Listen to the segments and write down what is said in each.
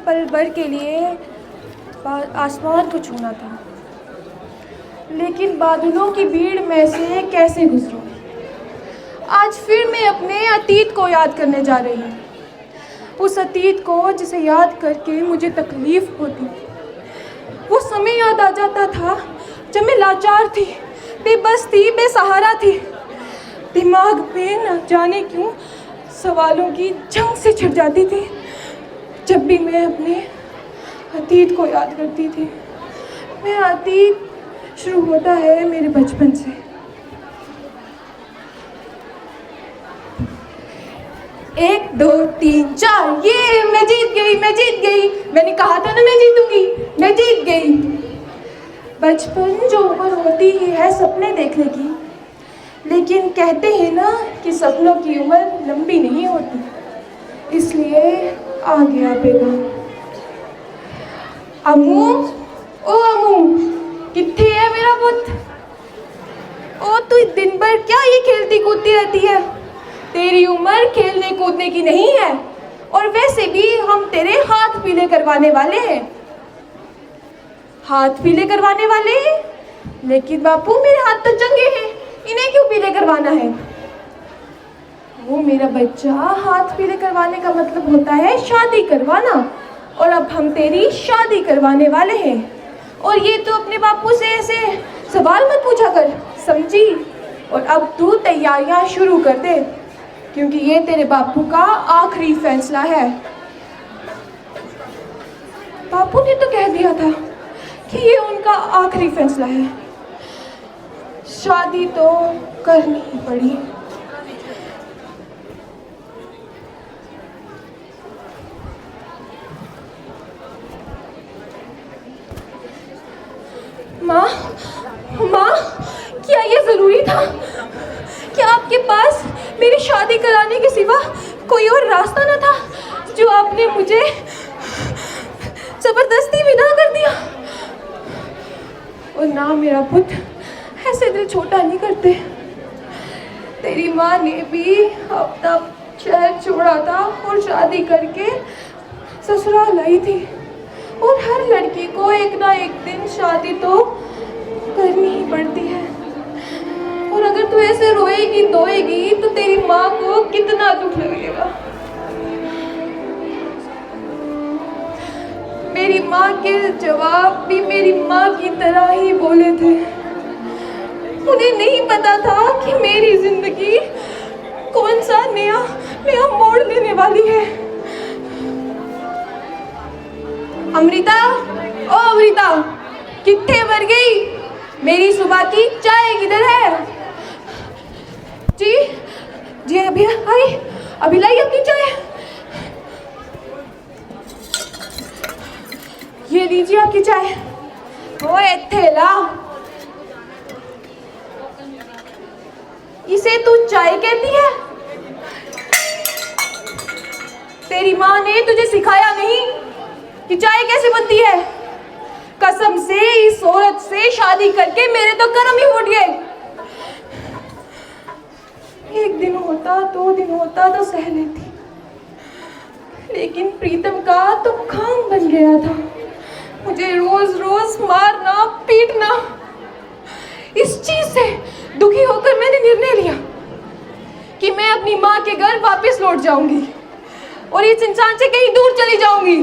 पल भर के लिए आसमान को छूना था, लेकिन बादलों की भीड़ में से कैसे गुजरूं। आज फिर मैं अपने अतीत को याद करने जा रही हूँ, उस अतीत को जिसे याद करके मुझे तकलीफ होती। वो समय याद आ जाता था जब मैं लाचार थी, बेबस थी, बेसहारा थी। दिमाग पे न जाने क्यों सवालों की जंग से छिड़ जाती थी जब भी मैं अपने अतीत को याद करती थी। मेरा अतीत शुरू होता है मेरे बचपन से। एक दो तीन चार, ये मैं जीत गई, मैं जीत गई। मैंने कहा था ना मैं जीतूंगी, मैं जीत गई। बचपन जो उम्र होती ही है सपने देखने की, लेकिन कहते हैं ना कि सपनों की उम्र लंबी नहीं होती, इसलिए आ गया पैगाम। अम्मू, ओ अम्मू, कित्थे है मेरा पुत? ओ तू दिन भर क्या ये खेलती कूदती रहती है? तेरी उम्र खेलने कूदने की नहीं है, और वैसे भी हम तेरे हाथ पीले करवाने वाले हैं। हाथ पीले करवाने वाले हैं? लेकिन बापू मेरे हाथ तो चंगे हैं, इन्हें क्यों पीले करवाना है? वो मेरा बच्चा, हाथ पीले करवाने का मतलब होता है शादी करवाना, और अब हम तेरी शादी करवाने वाले हैं। और ये तो अपने बापू से ऐसे सवाल मत पूछा कर, समझी? और अब तू तैयारियां शुरू कर दे, क्योंकि ये तेरे बापू का आखिरी फैसला है। बापू ने तो कह दिया था कि ये उनका आखिरी फैसला है। शादी तो करनी ही पड़ी। माँ, माँ, क्या ये जरूरी था? क्या आपके पास मेरी शादी कराने के सिवा कोई और रास्ता न था, जो आपने मुझे जबरदस्ती विदा कर दिया? और ना मेरा पुत्र, ऐसे दिल छोटा नहीं करते। तेरी माँ ने भी अब तक शहर छोड़ा था और शादी करके ससुराल आई थी, और हर लड़की को एक ना एक दिन शादी तो करनी ही पड़ती है। और अगर तू ऐसे रोएगी धोएगी तो तेरी माँ को कितना दुख लगेगा। मेरी माँ के जवाब भी मेरी माँ की तरह ही बोले थे। उन्हें नहीं पता था कि मेरी जिंदगी कौन सा नया मोड़ लेने वाली है। अमृता, ओ अमृता, कित्थे मर गई? मेरी सुबह की चाय किधर है? जी जी, अभी आई, अभी लाई अपनी चाय। ये लीजिए आपकी चाय। ओ एथेला, इसे तू चाय कहती है? तेरी माँ ने तुझे सिखाया नहीं कि चाय कैसे बनती है? कसम से इस औरत से शादी करके मेरे तो कर्म ही फूट गए। एक दिन होता, 2 दिन होता तो सह लेती, लेकिन प्रीतम का तो काम बन गया था मुझे रोज रोज मारना पीटना। इस चीज से दुखी होकर मैंने निर्णय लिया कि मैं अपनी माँ के घर वापस लौट जाऊंगी और इस इंसान से कहीं दूर चली जाऊंगी।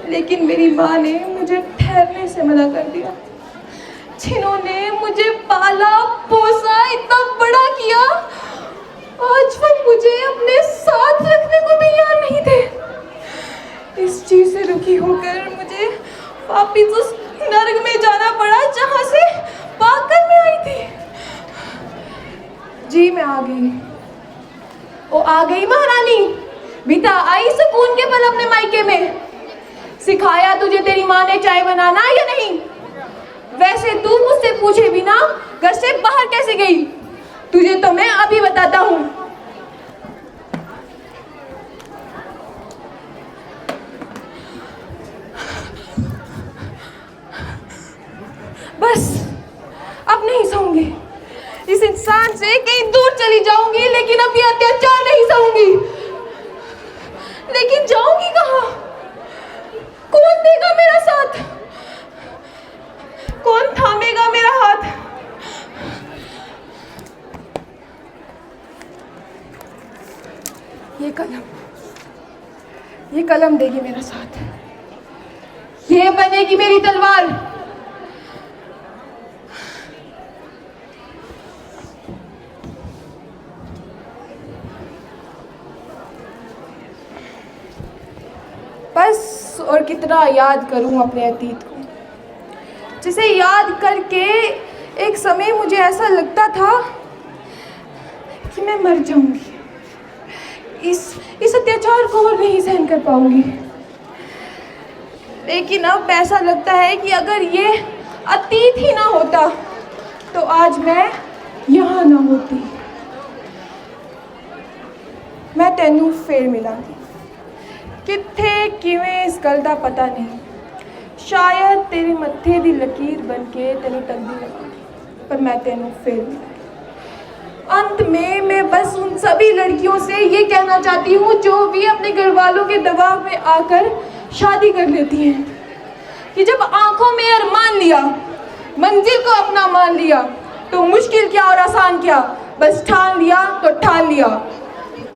लेकिन मेरी माँ ने मुझे ठहरने से मना कर दिया, जिन्होंने मुझे पाला पोसा इतना बड़ा किया, आज वो मुझे अपने साथ रखने को तैयार नहीं थे। इस चीज से दुखी होकर मुझे वापिस उस नर्क में जाना पड़ा जहां से भागकर मैं आई थी। जी मैं आ गई। ओ आ गई महारानी, बिता आई सुकून के पल अपने मायके में। सिखाया तुझे तेरी माँ ने चाय बनाना या नहीं? वैसे तू मुझसे पूछे बिना घर से बाहर कैसे गई? तुझे तो मैं अभी बताता हूँ। बस अब नहीं सहूंगी, इस इंसान से कहीं दूर चली जाऊंगी, लेकिन अब ये अत्याचार नहीं सहूंगी। ये कलम देगी मेरा साथ, ये बनेगी मेरी तलवार। बस और कितना याद करूं अपने अतीत को, जिसे याद करके एक समय मुझे ऐसा लगता था कि मैं मर जाऊंगी, इस अत्याचार को और नहीं सहन कर पाऊंगी। लेकिन अब ऐसा लगता है कि अगर ये अतीत ही ना होता तो आज मैं यहाँ ना होती। मैं तेनू फिर मिलांगी, कित्थे किवें इस गल दा पता नहीं, शायद तेरे मत्थे दी लकीर बन के तेनू टंगी लगांगी, पर मैं तेनू फिर मिलांगी। अंत में मैं बस उन सभी लड़कियों से ये कहना चाहती हूँ जो भी अपने घर वालों के दबाव में आकर शादी कर लेती हैं, कि जब आंखों में अरमान लिया, मंजिल को अपना मान लिया, तो मुश्किल क्या और आसान क्या, बस ठान लिया तो ठान लिया।